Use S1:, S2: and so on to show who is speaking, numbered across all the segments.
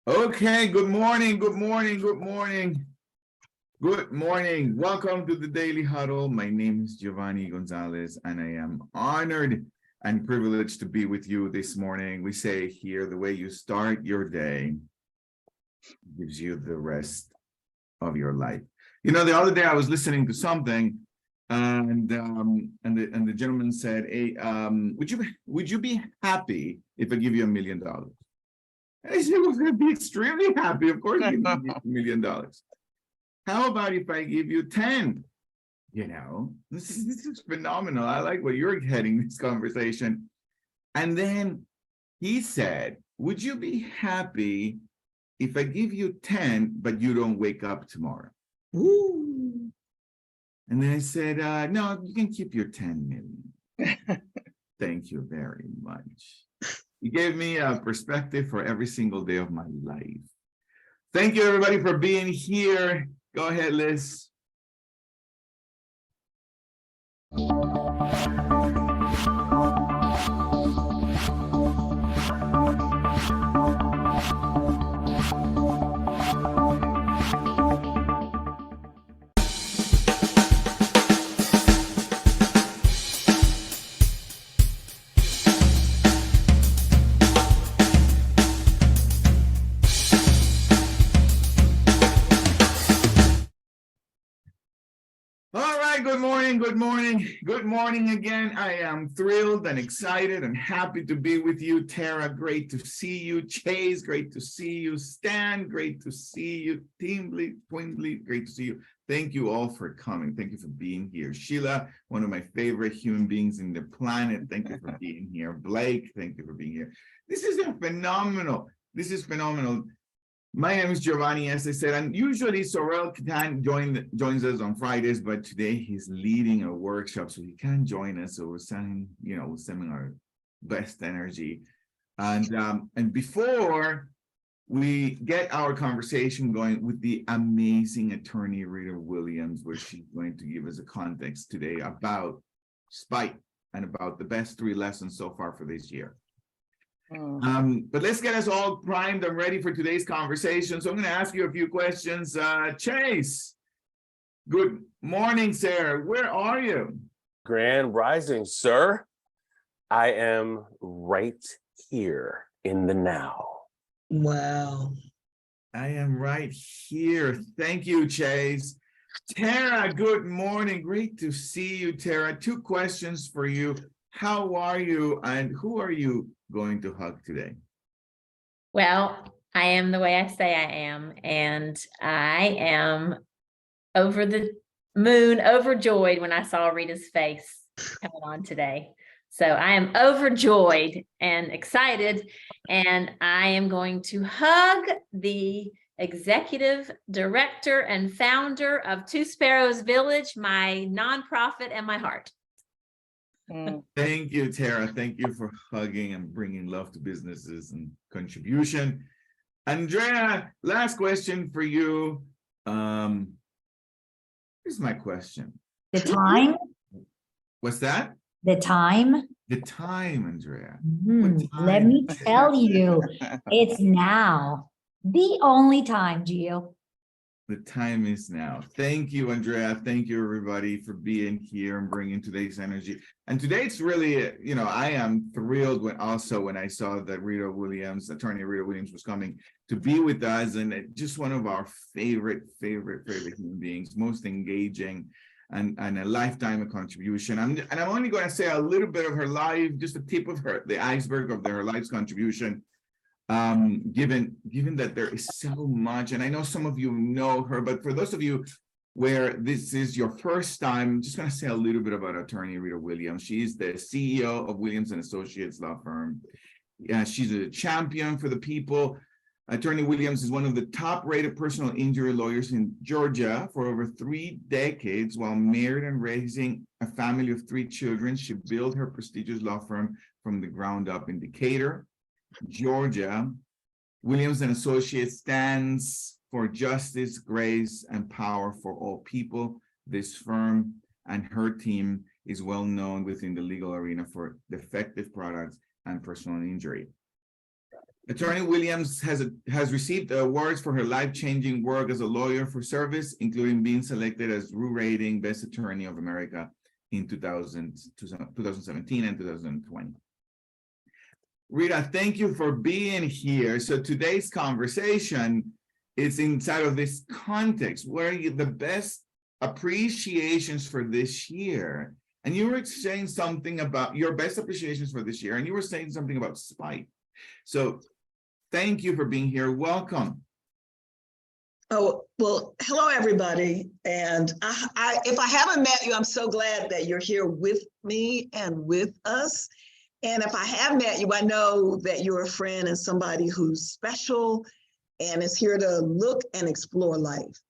S1: Okay, good morning, good morning, good morning. Good morning. Welcome to the Daily Huddle. My name is Giovanni Gonzalez, and I am honored and privileged to be with you this morning. We say here, the way you start your day gives you the rest of your life. You know, the other day I was listening to something, and the gentleman said, "Hey, would you be happy if I give you $1 million?" I said, "Well, I'd be extremely happy. Of course, give me $1 million. How about if I give you 10? You know, this is phenomenal. I like where you're heading this conversation." And then he said, "Would you be happy if I give you 10, but you don't wake up tomorrow?" Ooh. And then I said, "No, you can keep your 10 million. Thank you very much." He gave me a perspective for every single day of my life. Thank you, everybody, for being here. Go ahead, Liz. All right, good morning, good morning, good morning again. I am thrilled and excited and happy to be with you. Tara, great to see you. Chase, great to see you. Stan, great to see you. Twinbley, great to see you. Thank you all for coming. Thank you for being here. Sheila, one of my favorite human beings in the planet. Thank you for being here. Blake, thank you for being here. This is phenomenal. This is phenomenal. My name is Giovanni, as I said, and usually Sorrel joins us on Fridays, but today he's leading a workshop, so he can't join us. So we're sending our best energy. And before we get our conversation going with the amazing attorney Rita Williams, where she's going to give us a context today about spite and about the best 3 lessons so far for this year. But let's get us all primed and ready for today's conversation. So I'm going to ask you a few questions. Chase, good morning, sir. Where are you?
S2: Grand Rising, sir. I am right here in the now.
S3: Wow.
S1: I am right here. Thank you, Chase. Tara, good morning. Great to see you, Tara. 2 questions for you. How are you, and who are you going to hug today?
S4: Well, I am the way I say I am, and I am over the moon, overjoyed when I saw Rita's face coming on today. So I am overjoyed and excited, and I am going to hug the executive director and founder of Two Sparrows Village, my nonprofit, and my heart.
S1: Thank you, Tara. Thank you for hugging and bringing love to businesses and contribution. Andrea, last question for you. Here's my question.
S3: The time?
S1: What's that?
S3: The time?
S1: The time, Andrea.
S3: Let me tell you, it's now. The only time, Gio.
S1: The time is now. Thank you, Andrea. Thank you, everybody, for being here and bringing today's energy. And today it's really, I am thrilled when I saw that attorney Rita Williams was coming to be with us, and just one of our favorite human beings, most engaging, and a lifetime of contribution. I'm only going to say a little bit of her life, just a tip of the iceberg of her life's contribution. Given that there is so much, and I know some of you know her, but for those of you where this is your first time, I'm just going to say a little bit about attorney Rita Williams. She's the CEO of Williams and Associates law firm. She's a champion for the people. Attorney Williams is one of the top-rated personal injury lawyers in Georgia for over 3 decades. While married and raising a family of 3 children, she built her prestigious law firm from the ground up in Decatur, Georgia. Williams and Associates stands for justice, grace, and power for all people. This firm and her team is well known within the legal arena for defective products and personal injury. Attorney Williams has received awards for her life-changing work as a lawyer for service, including being selected as Rue Rating Best Attorney of America in 2017 and 2020. Rita, thank you for being here. So today's conversation is inside of this context where the best appreciations for this year, and you were saying something about your best appreciations for this year, and you were saying something about spite. So thank you for being here. Welcome.
S5: Oh, well, hello, everybody. And if I haven't met you, I'm so glad that you're here with me and with us. And if I have met you, I know that you're a friend and somebody who's special and is here to look and explore life.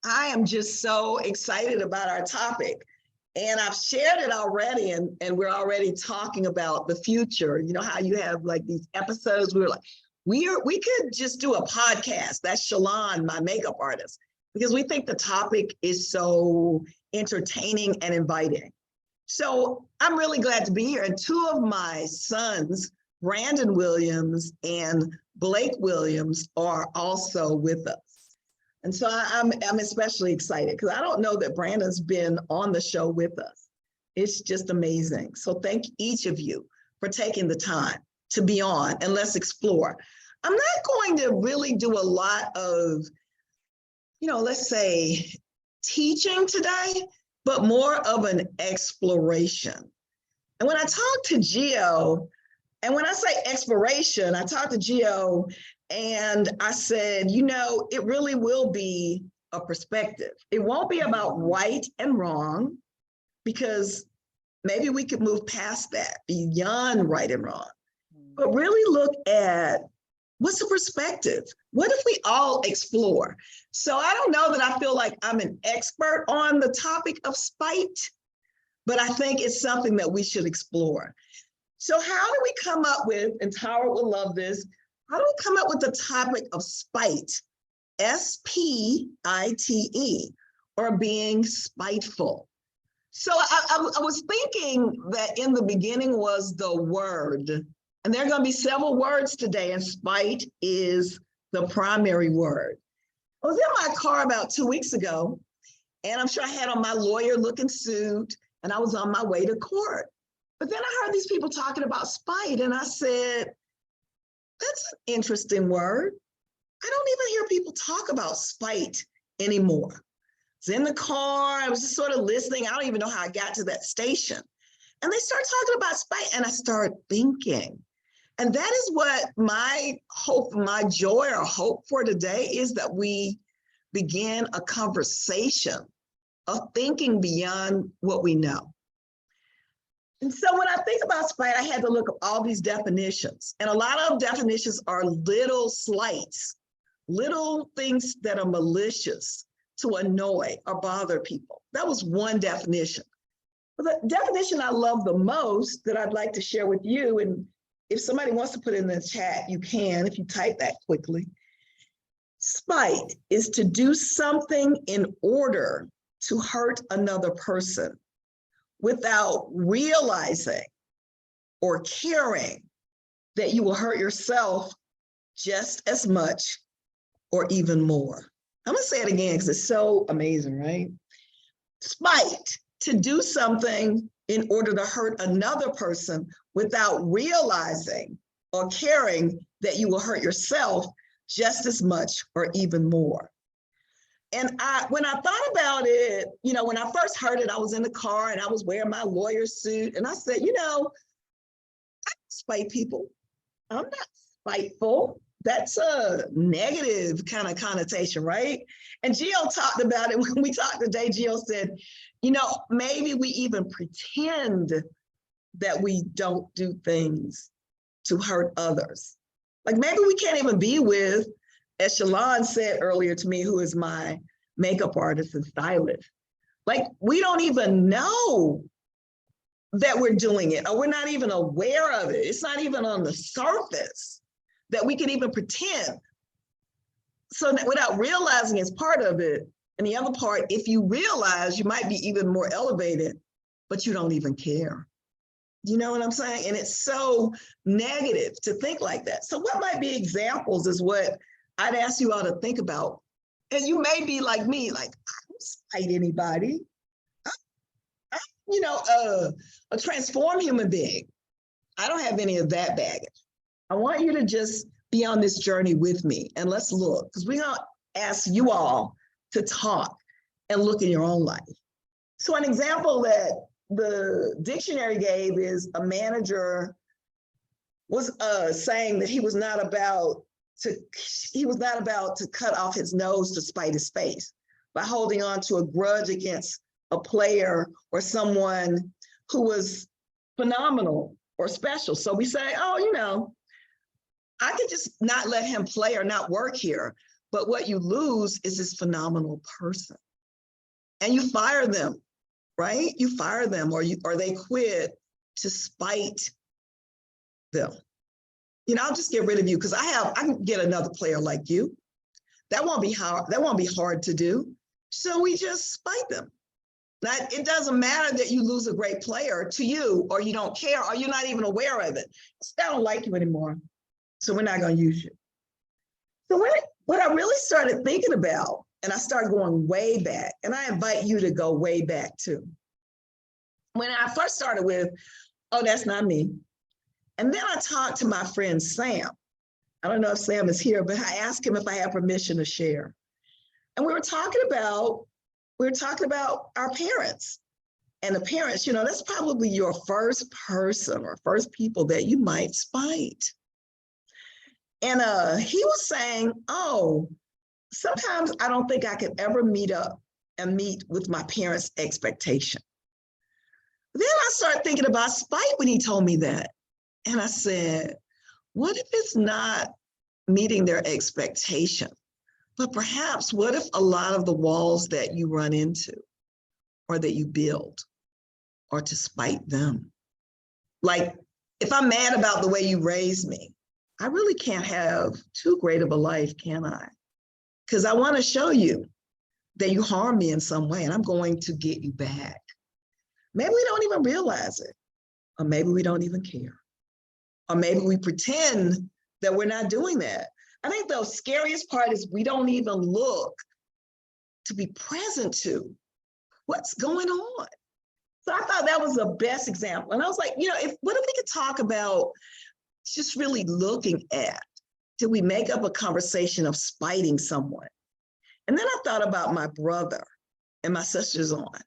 S5: I am just so excited about our topic. And I've shared it already, and we're already talking about the future. You know how you have like these episodes, we were like, we could just do a podcast. That's Shalon, my makeup artist, because we think the topic is so entertaining and inviting. So I'm really glad to be here. And two of my sons, Brandon Williams and Blake Williams, are also with us. And so I'm especially excited because I don't know that Brandon's been on the show with us. It's just amazing. So thank each of you for taking the time to be on, and let's explore. I'm not going to really do a lot of, let's say teaching today, but more of an exploration. And when I talk to Gio, and when I say exploration, I talked to Gio and I said, it really will be a perspective. It won't be about right and wrong, because maybe we could move past that, beyond right and wrong, but really look at what's the perspective? What if we all explore? So I don't know that I feel like I'm an expert on the topic of spite, but I think it's something that we should explore. So how do we come up with, and Tara will love this, how do we come up with the topic of spite, S-P-I-T-E, or being spiteful? So I was thinking that in the beginning was the word, and there are going to be several words today, and spite is the primary word. I was in my car about 2 weeks ago, and I'm sure I had on my lawyer-looking suit, and I was on my way to court. But then I heard these people talking about spite, and I said, that's an interesting word. I don't even hear people talk about spite anymore. I was in the car, I was just sort of listening. I don't even know how I got to that station. And they started talking about spite, and I started thinking. And that is what my hope, my joy or hope for today is, that we begin a conversation of thinking beyond what we know. And so when I think about spite, I had to look up all these definitions. And a lot of definitions are little slights, little things that are malicious to annoy or bother people. That was one definition. But the definition I love the most that I'd like to share with you, and if somebody wants to put it in the chat, you can, if you type that quickly. Spite is to do something in order to hurt another person without realizing or caring that you will hurt yourself just as much or even more. I'm gonna say it again because it's so amazing, right? Spite, to do something in order to hurt another person without realizing or caring that you will hurt yourself just as much or even more. And when I thought about it, when I first heard it, I was in the car and I was wearing my lawyer suit. And I said, I don't spite people. I'm not spiteful. That's a negative kind of connotation, right? And Gio talked about it when we talked today. Gio said, maybe we even pretend that we don't do things to hurt others. Like maybe we can't even be with, as Shalon said earlier to me, who is my makeup artist and stylist, like we don't even know that we're doing it, or we're not even aware of it. It's not even on the surface that we can even pretend. So that without realizing it's part of it. And the other part, if you realize, you might be even more elevated, but you don't even care. You know what I'm saying? And it's so negative to think like that. So what might be examples is what I'd ask you all to think about. And you may be like me, like, I don't spite anybody. I'm a transformed human being. I don't have any of that baggage. I want you to just be on this journey with me and let's look, because we're going to ask you all to talk and look in your own life. So an example that the dictionary gave is a manager was saying that he was not about to cut off his nose to spite his face by holding on to a grudge against a player or someone who was phenomenal or special. So we say, oh, I could just not let him play or not work here. But what you lose is this phenomenal person. And you fire them, right? You fire them or they quit to spite them. I'll just get rid of you because I can get another player like you. That won't be hard to do. So we just spite them. Now, it doesn't matter that you lose a great player to you, or you don't care, or you're not even aware of it. I don't like you anymore, so we're not going to use you. So what I really started thinking about, and I started going way back, and I invite you to go way back too. When I first started with, oh, that's not me. And then I talked to my friend Sam. I don't know if Sam is here, but I asked him if I had permission to share. And we were talking about our parents. And the parents, that's probably your first person or first people that you might spite. And he was saying, oh, sometimes I don't think I could ever meet with my parents' expectation. Then I started thinking about spite when he told me that. And I said, what if it's not meeting their expectation? But perhaps what if a lot of the walls that you run into or that you build are to spite them? Like, if I'm mad about the way you raised me, I really can't have too great of a life, can I? Because I want to show you that you harmed me in some way and I'm going to get you back. Maybe we don't even realize it, or maybe we don't even care. Or maybe we pretend that we're not doing that. I think the scariest part is we don't even look to be present to what's going on. So I thought that was the best example. And I was like, what if we could talk about just really looking at, did we make up a conversation of spiting someone? And then I thought about my brother and my sisters on.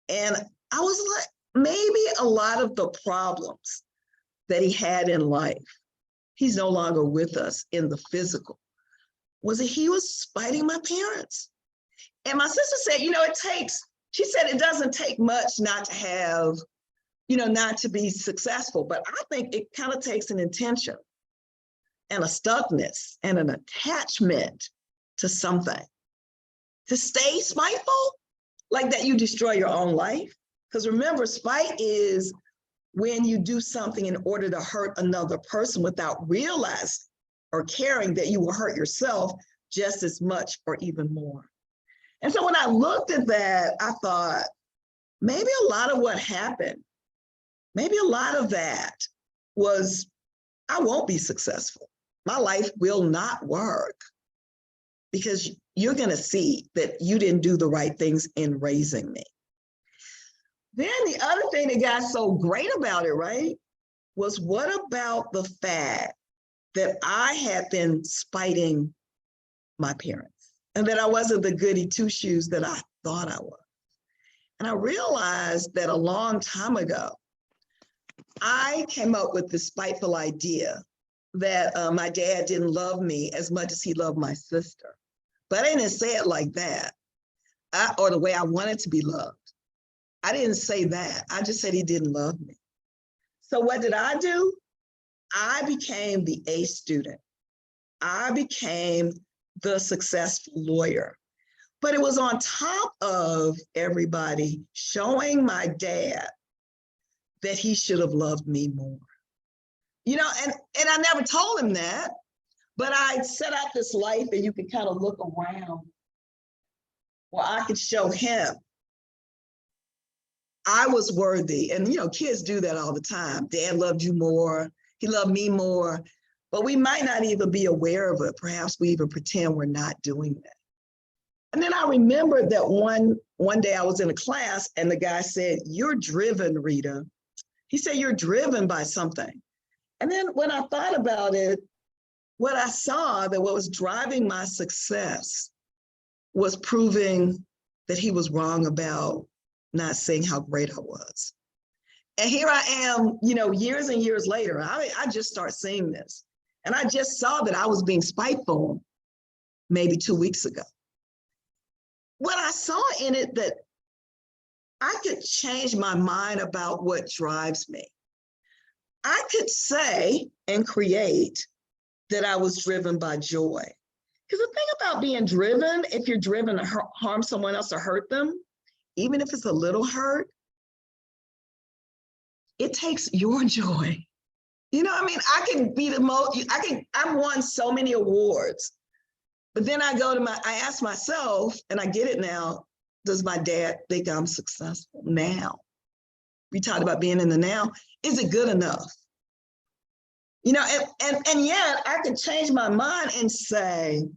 S5: And I was like, maybe a lot of the problems that he had in life, he's no longer with us in the physical, was that he was spiting my parents. And my sister said, she said it doesn't take much not to have, not to be successful, but I think it kind of takes an intention and a stuckness and an attachment to something. To stay spiteful, like that you destroy your own life. Because remember, spite is when you do something in order to hurt another person without realizing or caring that you will hurt yourself just as much or even more. And so when I looked at that, I thought, maybe a lot of what happened, maybe a lot of that was, I won't be successful. My life will not work because you're going to see that you didn't do the right things in raising me. Then the other thing that got so great about it, right, was what about the fact that I had been spiting my parents and that I wasn't the goody two-shoes that I thought I was. And I realized that a long time ago, I came up with this spiteful idea that my dad didn't love me as much as he loved my sister. But I didn't say it like that, or the way I wanted to be loved. I didn't say that. I just said he didn't love me. So what did I do? I became the A student. I became the successful lawyer. But it was on top of everybody showing my dad that he should have loved me more. And I never told him that, but I set out this life and you can kind of look around where I could show him I was worthy. And, kids do that all the time. Dad loved you more. He loved me more. But we might not even be aware of it. Perhaps we even pretend we're not doing that. And then I remembered that one day I was in a class and the guy said, "You're driven, Rita." He said, "You're driven by something." And then when I thought about it, what I saw that what was driving my success was proving that he was wrong about not saying how great I was. And here I am, years and years later, I just start seeing this. And I just saw that I was being spiteful maybe 2 weeks ago. What I saw in it that I could change my mind about what drives me. I could say and create that I was driven by joy. Because the thing about being driven, if you're driven to harm someone else or hurt them, even if it's a little hurt, it takes your joy. I can be the most, I've won so many awards, but then I ask myself, and I get it now, does my dad think I'm successful now? We talked about being in the now. Is it good enough? And yet I could change my mind and say,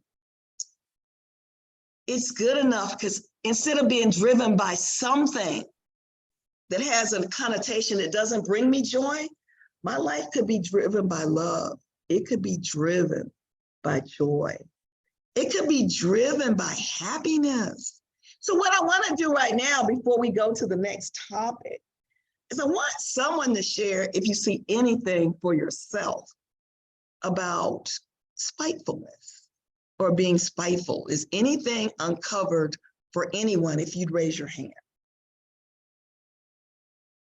S5: it's good enough, because instead of being driven by something that has a connotation that doesn't bring me joy, my life could be driven by love. It could be driven by joy. It could be driven by happiness. So what I want to do right now, before we go to the next topic, is I want someone to share, if you see anything for yourself about spitefulness or being spiteful. Is anything uncovered for anyone if you'd raise your hand?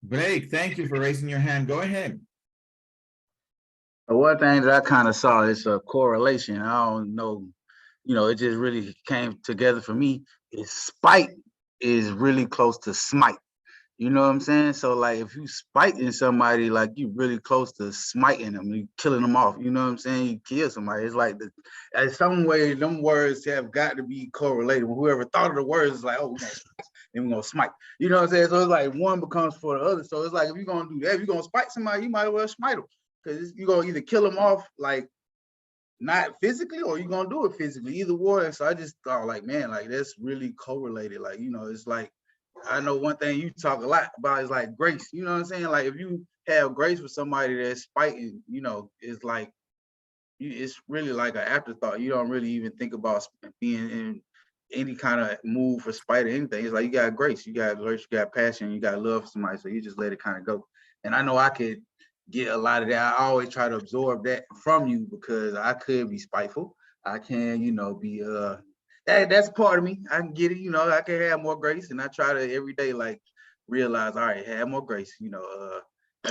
S1: Blake, thank you for raising your hand. Go ahead.
S6: One thing that I kind of saw is a correlation. I don't know, it just really came together for me. Is spite is really close to smite. You know what I'm saying? So like if you spiting somebody, like you really close to smiting them, you killing them off. You know what I'm saying? You kill somebody. It's like in some way, them words have got to be correlated. Whoever thought of the words is like, oh, we're gonna smite. You know what I'm saying? So it's like one becomes for the other. So it's like if you're gonna do that, if you're gonna spite somebody, you might as well smite them. Because you're gonna either kill them off like not physically, or you're gonna do it physically, either one. So I just thought like, man, like that's really correlated. Like, it's like, I know one thing you talk a lot about is like grace. You know what I'm saying? Like if you have grace for somebody that's spiting, it's like, it's really like an afterthought. You don't really even think about being in any kind of mood for spite or anything. It's like you got grace, you got passion, you got love for somebody. So you just let it kind of go. And I know I could get a lot of that. I always try to absorb that from you because I could be spiteful. I can, be that's part of me. I can get it, I can have more grace, and I try to every day like realize, all right, have more grace. I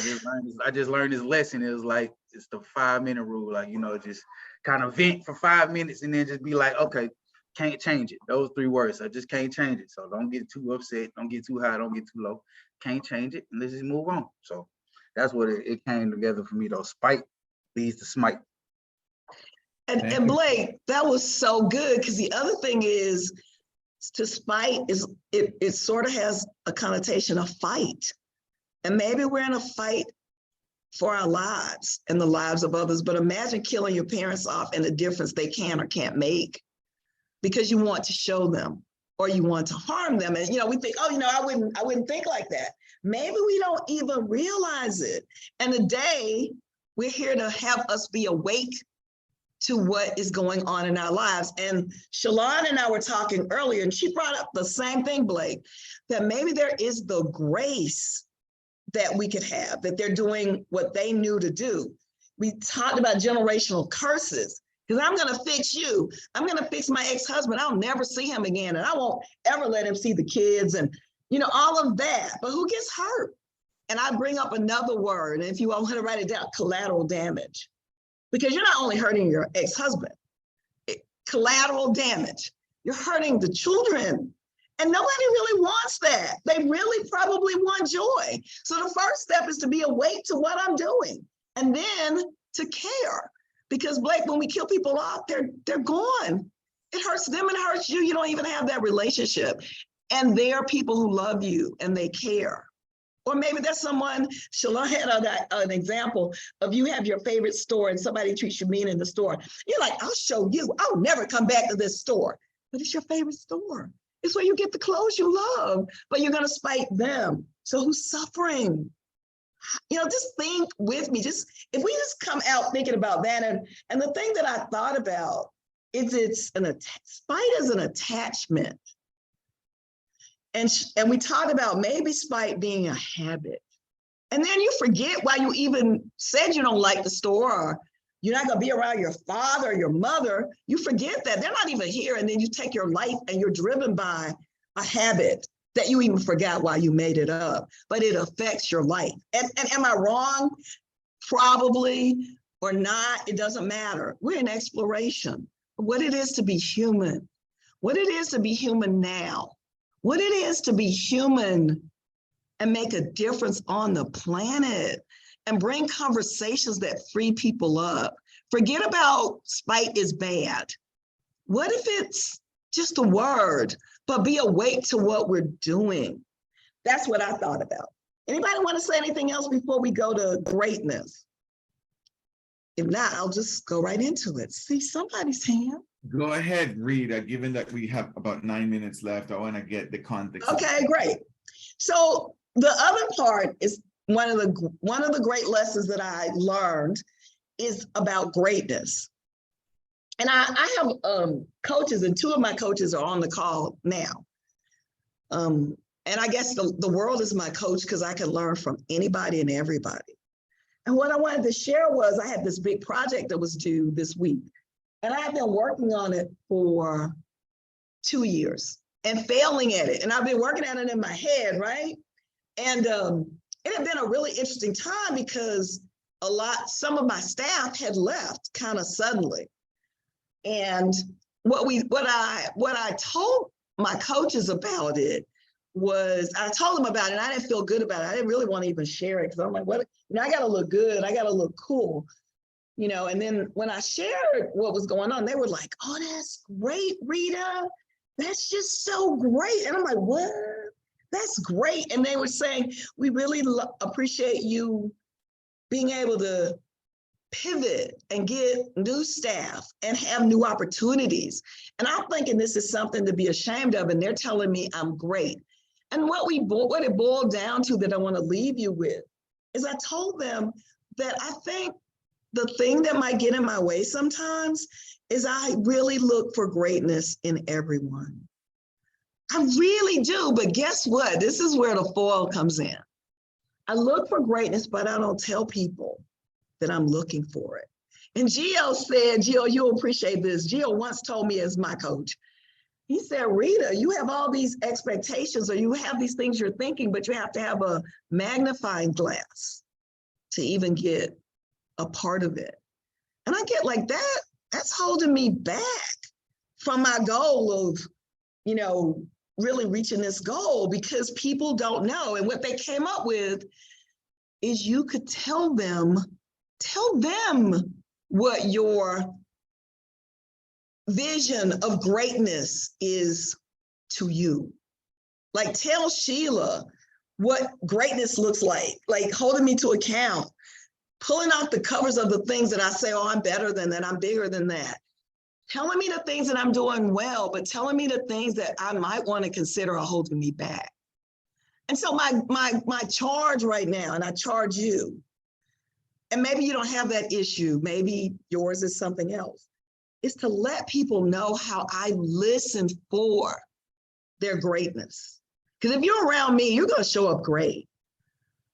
S6: just learned this lesson. It was like it's the 5-minute rule, like just kind of vent for 5 minutes and then just be like, okay, can't change it. Those 3 words, I just can't change it. So don't get too upset, don't get too high, don't get too low. Can't change it, and let's just move on. So that's what it came together for me though. Spite leads to smite.
S5: And Blake, that was so good, because the other thing is to spite is it sort of has a connotation of fight. And maybe we're in a fight for our lives and the lives of others, but imagine killing your parents off and the difference they can or can't make because you want to show them or you want to harm them. And we think, I wouldn't think like that. Maybe we don't even realize it. And today we're here to have us be awake to what is going on in our lives. And Shalon and I were talking earlier, and she brought up the same thing, Blake, that maybe there is the grace that we could have, that they're doing what they knew to do. We talked about generational curses, because I'm going to fix you. I'm going to fix my ex-husband. I'll never see him again, and I won't ever let him see the kids, and all of that. But who gets hurt? And I bring up another word, and if you want to write it down, collateral damage. Because you're not only hurting your ex-husband, collateral damage. You're hurting the children. And nobody really wants that. They really probably want joy. So the first step is to be awake to what I'm doing and then to care. Because Blake, when we kill people off, they're gone. It hurts them and it hurts you. You don't even have that relationship. And they are people who love you and they care. Or maybe there's someone, Shalon had an example of you have your favorite store and somebody treats you mean in the store. You're like, I'll show you. I'll never come back to this store. But it's your favorite store. It's where you get the clothes you love, but you're going to spite them. So who's suffering? Just think with me. If we just come out thinking about that. And the thing that I thought about is spite is an attachment. And we talked about maybe spite being a habit. And then you forget why you even said you don't like the store, or you're not going to be around your father or your mother. You forget that they're not even here. And then you take your life and you're driven by a habit that you even forgot why you made it up, but it affects your life. And am I wrong? Probably, or not. It doesn't matter. We're in exploration. What it is to be human, what it is to be human now, what it is to be human and make a difference on the planet and bring conversations that free people up. Forget about spite is bad. What if it's just a word, but be awake to what we're doing? That's what I thought about. Anybody want to say anything else before we go to greatness? If not, I'll just go right into it. See somebody's hand.
S1: Go ahead, Rita, given that we have about 9 minutes left, I want to get the context.
S5: Okay, great. So the other part is one of the great lessons that I learned is about greatness. And I have coaches, and two of my coaches are on the call now. And I guess the world is my coach because I can learn from anybody and everybody. And what I wanted to share was I had this big project that was due this week. And I've been working on it for 2 years and failing at it. And I've been working at it in my head, right? And it had been a really interesting time because some of my staff had left kind of suddenly. And what I told my coaches about it was, I told them about it and I didn't feel good about it. I didn't really want to even share it because I'm like, I got to look good. I got to look cool. And then when I shared what was going on, they were like, oh, that's great, Rita. That's just so great. And I'm like, what? That's great. And they were saying, we really appreciate you being able to pivot and get new staff and have new opportunities. And I'm thinking this is something to be ashamed of. And they're telling me I'm great. And what it boiled down to that I want to leave you with is I told them that I think the thing that might get in my way sometimes is I really look for greatness in everyone. I really do, but guess what? This is where the foil comes in. I look for greatness, but I don't tell people that I'm looking for it. And Gio said, Gio, you'll appreciate this. Gio once told me as my coach, he said, Rita, you have all these expectations or you have these things you're thinking, but you have to have a magnifying glass to even get a part of it. And I get like that, that's holding me back from my goal of, really reaching this goal because people don't know. And what they came up with is you could tell them what your vision of greatness is to you. Like tell Sheila what greatness looks like holding me to account, pulling out the covers of the things that I say, oh, I'm better than that, I'm bigger than that. Telling me the things that I'm doing well, but telling me the things that I might want to consider are holding me back. And so my charge right now, and I charge you, and maybe you don't have that issue, maybe yours is something else, is to let people know how I listen for their greatness. Because if you're around me, you're going to show up great.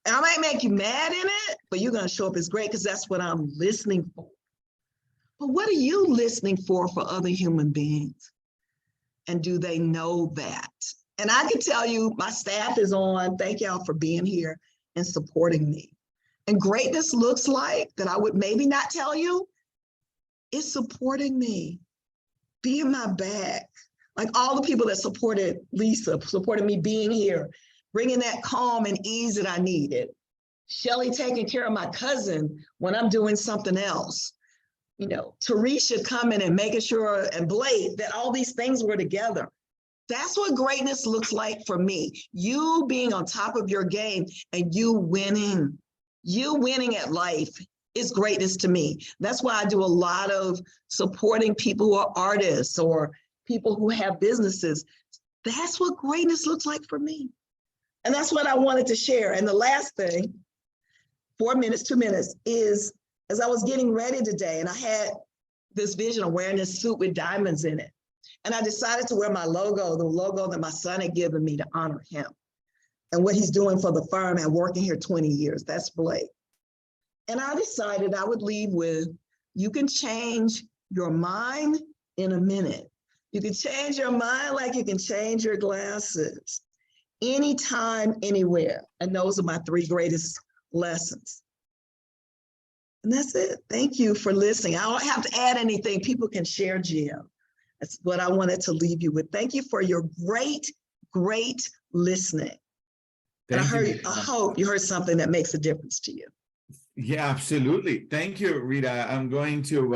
S5: And I might make you mad in it, but you're going to show up as great because that's what I'm listening for. But what are you listening for other human beings? And do they know that? And I can tell you, my staff is on. Thank y'all for being here and supporting me. And greatness looks like, that I would maybe not tell you, is supporting me, being my back. Like all the people that supported Lisa, supported me being here, bringing that calm and ease that I needed. Shelly taking care of my cousin when I'm doing something else. Tarisha coming and making sure, and Blake, that all these things were together. That's what greatness looks like for me. You being on top of your game and you winning at life is greatness to me. That's why I do a lot of supporting people who are artists or people who have businesses. That's what greatness looks like for me. And that's what I wanted to share. And the last thing, 2 minutes, is as I was getting ready today and I had this vision of wearing this suit with diamonds in it. And I decided to wear my logo, the logo that my son had given me to honor him and what he's doing for the firm and working here 20 years. That's Blake. And I decided I would leave with, you can change your mind in a minute. You can change your mind like you can change your glasses. Anytime, anywhere. And those are my 3 greatest lessons. And that's it. Thank you for listening. I don't have to add anything. People can share, Jim. That's what I wanted to leave you with. Thank you for your great listening. And I hope you heard something that makes a difference to you.
S1: Yeah, absolutely. Thank you, Rita. I'm going to,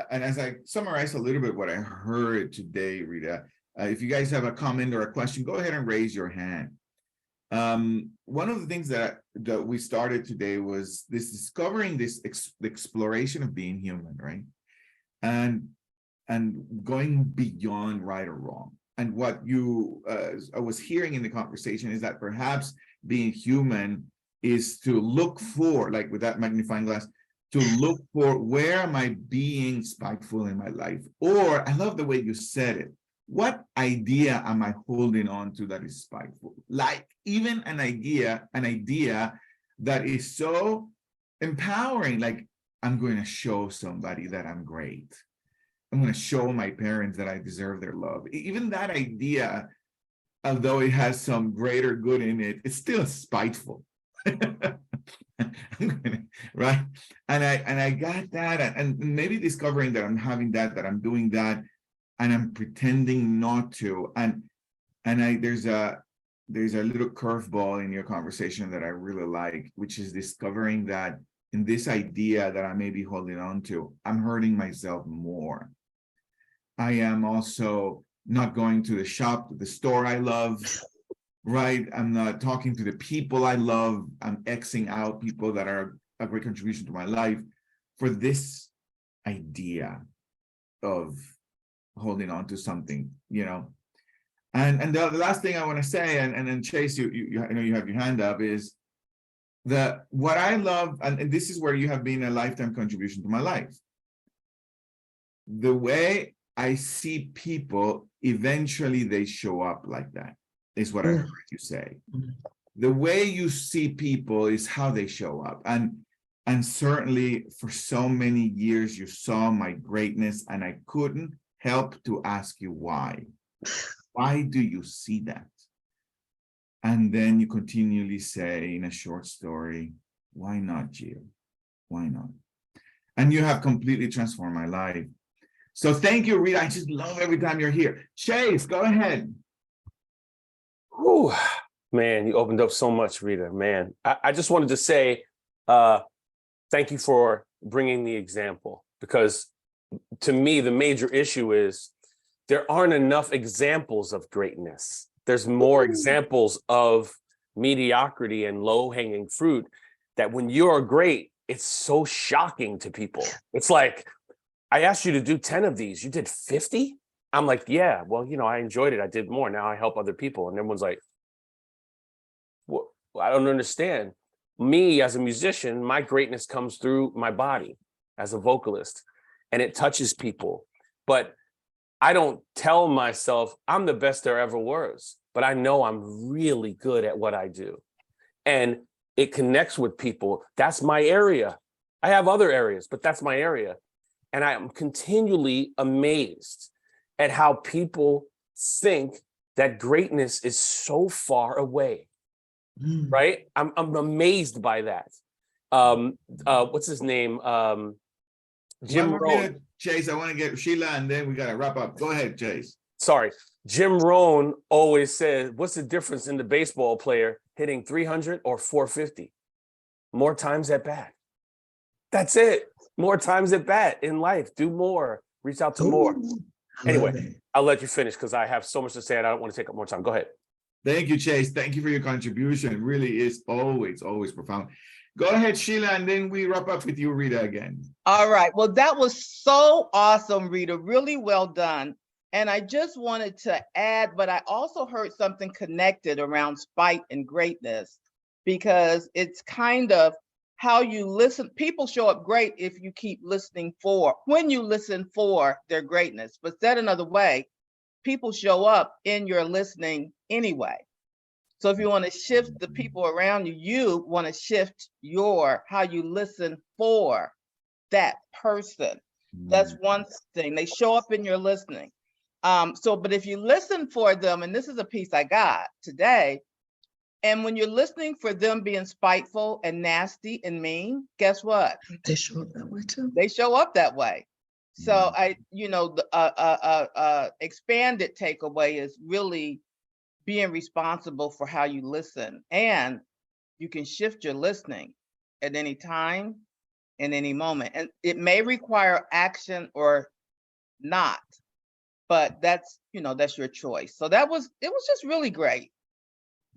S1: and as I summarize a little bit what I heard today, Rita, if you guys have a comment or a question, go ahead and raise your hand. One of the things that we started today was this discovering this exploration of being human, right? And going beyond right or wrong. And what I was hearing in the conversation is that perhaps being human is to look for, like with that magnifying glass, to look for where am I being spiteful in my life? Or I love the way you said it. What idea am I holding on to that is spiteful? Like even an idea that is so empowering, like I'm going to show somebody that I'm great. I'm going to show my parents that I deserve their love. Even that idea, although it has some greater good in it, it's still spiteful. Right? And I got that, and maybe discovering that I'm having that I'm doing that, and I'm pretending not to. And there's a little curveball in your conversation that I really like, which is discovering that in this idea that I may be holding on to, I'm hurting myself more. I am also not going to the store I love, right? I'm not talking to the people I love. I'm Xing out people that are a great contribution to my life for this idea of holding on to something, you know. And the last thing I want to say, and then Chase, you I know you have your hand up, is what I love, and this is where you have been a lifetime contribution to my life. The way I see people, eventually they show up like that, is what I heard you say. The way you see people is how they show up. And certainly for so many years, you saw my greatness, and I couldn't help to ask you why. Why do you see that? And then you continually say in a short story, why not, Jill? Why not? And you have completely transformed my life. So thank you, Rita. I just love every time you're here. Chase, go ahead.
S2: Whew, man, you opened up so much, Rita, man. I just wanted to say thank you for bringing the example, because to me, the major issue is there aren't enough examples of greatness. There's more examples of mediocrity and low-hanging fruit that when you're great, it's so shocking to people. It's like, I asked you to do 10 of these. You did 50? I'm like, yeah, well, you know, I enjoyed it. I did more. Now I help other people. And everyone's like, well, I don't understand. Me as a musician, my greatness comes through my body as a vocalist, and it touches people. But I don't tell myself I'm the best there ever was, but I know I'm really good at what I do. And it connects with people. That's my area. I have other areas, but that's my area. And I am continually amazed at how people think that greatness is so far away, right? I'm amazed by that. What's his name? Jim Rohn.
S1: Chase, I want to get Sheila, and then we got to wrap up. Go ahead, Chase.
S2: Sorry. Jim Rohn always says, what's the difference in the baseball player hitting 300 or 450? More times at bat. That's it. More times at bat in life. Do more. Reach out to more. Anyway, I'll let you finish because I have so much to say and I don't want to take up more time. Go ahead.
S1: Thank you, Chase. Thank you for your contribution. It really is always, always profound. Go ahead, Sheila, and then we wrap up with you, Rita, again.
S7: All right. Well, that was so awesome, Rita. Really well done. And I just wanted to add, but I also heard something connected around spite and greatness, because it's kind of how you listen. People show up great if you keep listening when you listen for their greatness. But said another way, people show up in your listening anyway. So if you want to shift the people around you, you want to shift how you listen for that person. That's one thing. They show up in your listening. But if you listen for them, and this is a piece I got today, and when you're listening for them being spiteful and nasty and mean, guess what?
S5: They show up that way too.
S7: They show up that way. So the expanded takeaway is really being responsible for how you listen, and you can shift your listening at any time, in any moment. And it may require action or not, but that's your choice. So it was just really great.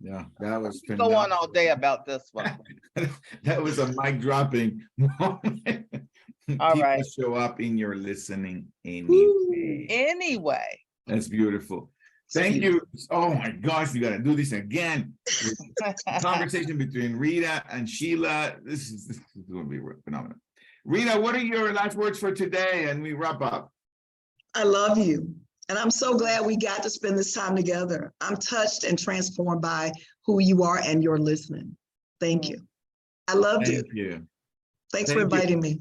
S1: Yeah, that was
S7: Go on all day about this one.
S1: That was a mic dropping moment.
S7: All
S1: People
S7: right.
S1: show up in your listening anyway.
S7: Anyway.
S1: That's beautiful. Thank you. Oh my gosh, you got to do this again. Conversation between Rita and Sheila. This is going to be phenomenal. Rita, what are your last words for today? And we wrap up.
S5: I love you. And I'm so glad we got to spend this time together. I'm touched and transformed by who you are and your listening. Thank you. I loved it.
S1: Thank you.
S5: Thanks for inviting me.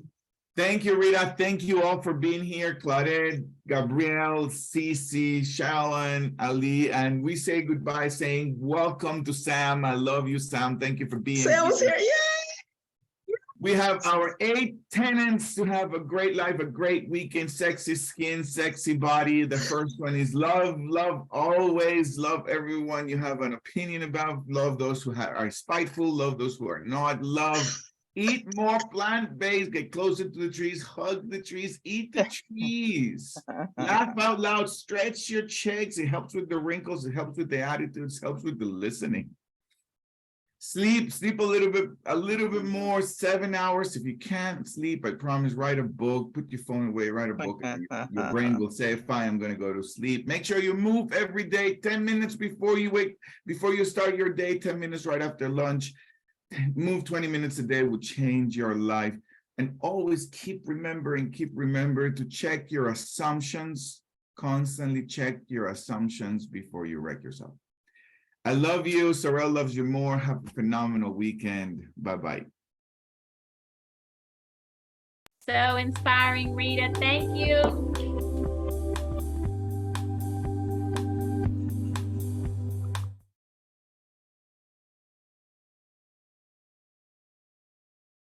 S1: Thank you, Rita. Thank you all for being here. Claudette, Gabrielle, Cece, Sharon, Ali, and we say goodbye saying welcome to Sam. I love you, Sam. Thank you for being here.
S5: Sam's here. Yay!
S1: We have our 8 tenets to have a great life, a great weekend, sexy skin, sexy body. The first one is love, love always, love everyone you have an opinion about, love those who are spiteful, love those who are not, love, eat more plant-based, get closer to the trees, hug the trees, eat the trees, laugh out loud, stretch your cheeks. It helps with the wrinkles, it helps with the attitudes, helps with the listening. Sleep a little bit more, 7 hours. If you can't sleep, I promise, write a book, put your phone away, write a book. And your brain will say, fine, I'm going to go to sleep. Make sure you move every day, 10 minutes before you start your day, 10 minutes right after lunch. Move 20 minutes a day will change your life. And always keep remembering to check your assumptions, constantly check your assumptions before you wreck yourself. I love you. Sorrel loves you more. Have a phenomenal weekend. Bye-bye.
S4: So inspiring, Rita. Thank you.